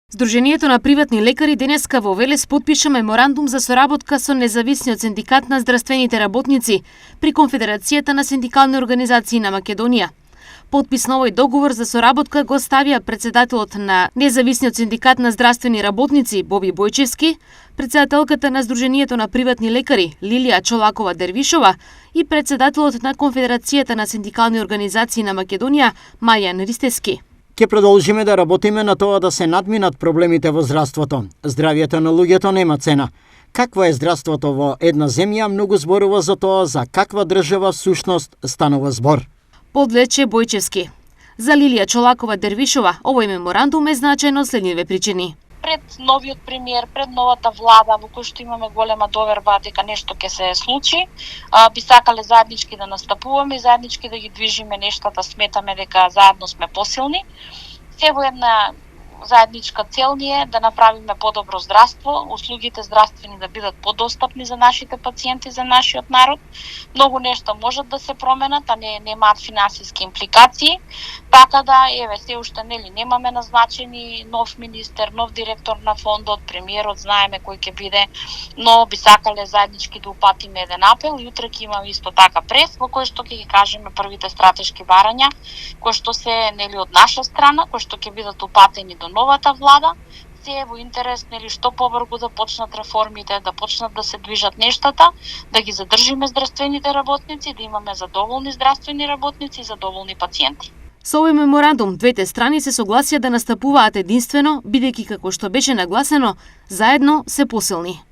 Сдруженијето на приватни лекари денеска во Велес потпиша меморандум за соработка со независниот синдикат на здравствените работници при Конфедерацијата на синдикални организации на Македонија. Потпис на овој договор за соработка го ставија председателот на Независниот синдикат на здравствени работници Боби Бојчевски, председателката на Сдруженијето на приватни лекари Лилија Чолакова Дервишова и председателот на Конфедерацијата на синдикални организации на Македонија Мајан Ристески. Ќе продолжиме да работиме на тоа да се надминат проблемите во здравството. Здравјето на луѓето нема цена. Какво е здравството во една земја, многу зборува за тоа за каква држава всушност станува збор. Подлече Бојчевски. За Лилија Чолакова Дервишова, овој меморандум е значаен од следниве причини. Пред новиот премиер, пред новата влада, во кој што имаме голема доверба дека нешто ќе се случи, би сакале заеднички да настапуваме и заеднички да ги движиме нештата, сметаме дека заедно сме посилни. Се во една заедничка цел ни е да направиме подобро здравство, услугите здравствени да бидат подостапни за нашите пациенти, за нашиот народ. Многу нешто можат да се променат, а немаат финансиски импликации. Така да, се уште немаме назначени нов министер, нов директор на фондот, премиерот знаеме кој ќе биде, но би сакале заеднички да упатиме еден апел и утре ќе имаме исто така прес во кој што ќе ги кажеме првите стратешки барања, кои што се од наша страна, кои што ќе бидат упатени до новата влада, се е во интерес што побрзо да почнат реформите, да почнат да се движат нештата, да ги задржиме здравствените работници, да имаме задоволни здравствени работници и задоволни пациенти. Со овој меморандум двете страни се согласија да настапуваат единствено, бидејќи како што беше нагласено, заедно се посилни.